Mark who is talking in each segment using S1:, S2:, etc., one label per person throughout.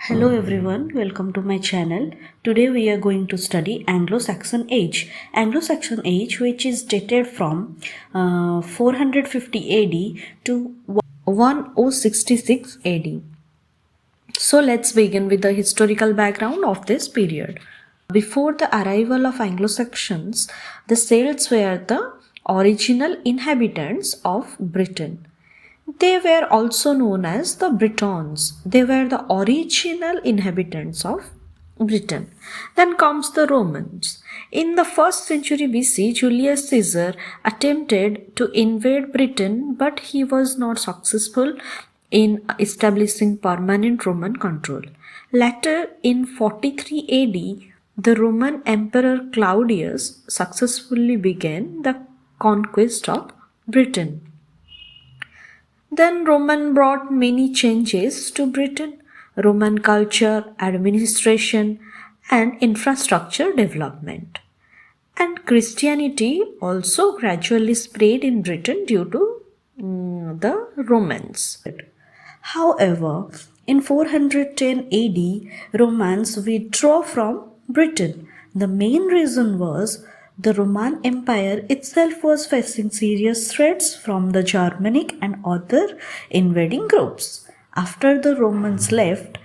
S1: Hello everyone, welcome to my channel. Today we are going to study Anglo-Saxon Age. Anglo-Saxon Age, which is dated from 450 AD to 1066 AD. So let's begin with the historical background of this period. Before the arrival of Anglo-Saxons, the Celts were the original inhabitants of Britain. They were also known as the Britons. They were the original inhabitants of Britain. Then comes the Romans. In the 1st century BC, Julius Caesar attempted to invade Britain, but he was not successful in establishing permanent Roman control. Later, in 43 AD, the Roman Emperor Claudius successfully began the conquest of Britain. Then Roman brought many changes to Britain. Roman culture, administration and infrastructure development. And Christianity also gradually spread in Britain due to the Romans. However, in 410 AD, Romans withdrew from Britain. The main reason was the Roman Empire itself was facing serious threats from the Germanic and other invading groups. After the Romans left,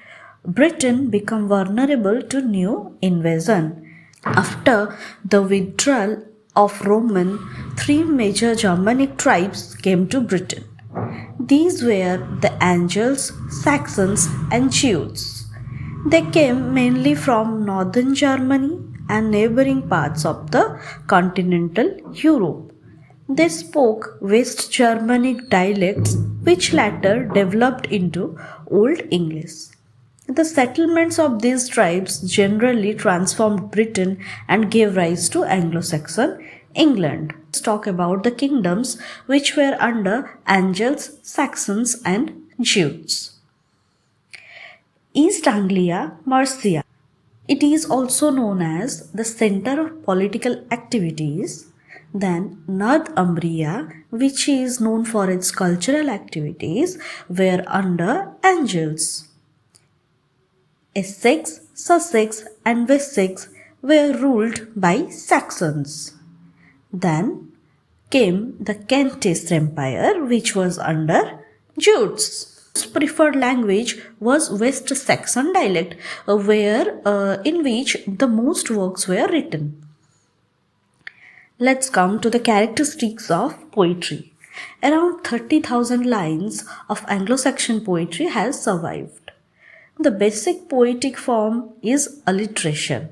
S1: Britain became vulnerable to new invasion. After the withdrawal of Roman, 3 major Germanic tribes came to Britain. These were the Angles, Saxons and Jutes. They came mainly from northern Germany and neighboring parts of the continental Europe. They spoke West Germanic dialects which later developed into Old English. The settlements of these tribes generally transformed Britain and gave rise to Anglo-Saxon England. Let's talk about the kingdoms which were under Angles, Saxons and Jutes. East Anglia, Mercia. It is also known as the center of political activities. Then Northumbria, which is known for its cultural activities, were under Angles. Essex, Sussex and Wessex were ruled by Saxons. Then came the Kentish Empire, which was under Jutes. Preferred language was West Saxon dialect, in which the most works were written. Let's come to the characteristics of poetry. Around 30,000 lines of Anglo-Saxon poetry has survived. The basic poetic form is alliteration.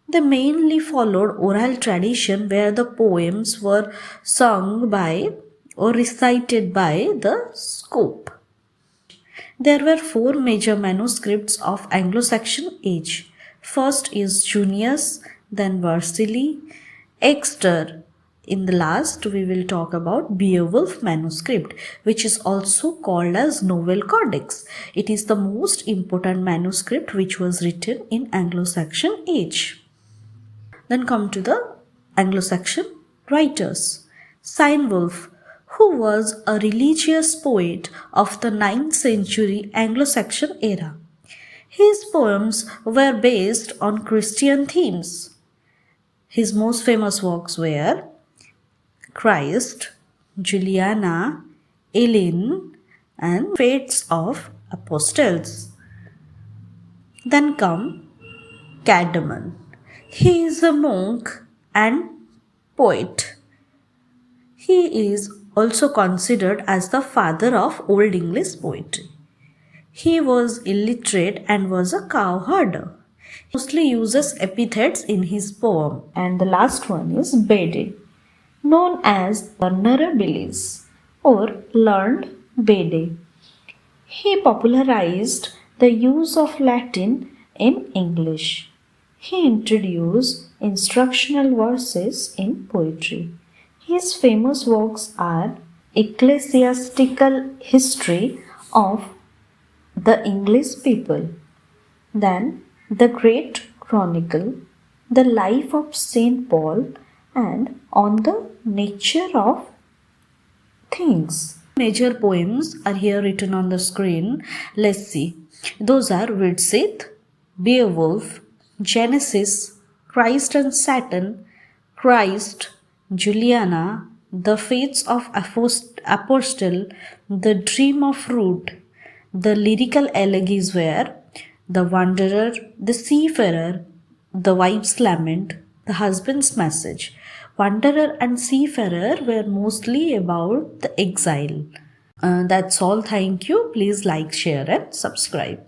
S1: They mainly followed oral tradition where the poems were sung by or recited by the scope. There were 4 major manuscripts of Anglo-Saxon Age. First is Junius, then Versilii, Exeter. In the last, we will talk about Beowulf manuscript, which is also called as Novel Codex. It is the most important manuscript which was written in Anglo-Saxon Age. Then come to the Anglo-Saxon writers. Beowulf, who was a religious poet of the 9th century Anglo-Saxon era. His poems were based on Christian themes. His most famous works were Christ, Juliana, Ellen, and Fates of Apostles. Then come Cadman. He is a monk and poet. He is also considered as the father of Old English poetry. He was illiterate and was a cowherder. He mostly uses epithets in his poem. And the last one is Bede, known as Vulnerabilis or learned Bede. He popularized the use of Latin in English. He introduced instructional verses in poetry. His famous works are Ecclesiastical History of the English People, then The Great Chronicle, The Life of St. Paul, and On the Nature of Things. Major poems are here written on the screen. Let's see. Those are Widsith, Beowulf, Genesis, Christ and Saturn, Christ, Juliana, The Fates of Apostle, The Dream of Root. The lyrical elegies were The Wanderer, The Seafarer, The Wife's Lament, The Husband's Message. Wanderer and Seafarer were mostly about the exile. That's all. Thank you. Please like, share, and subscribe.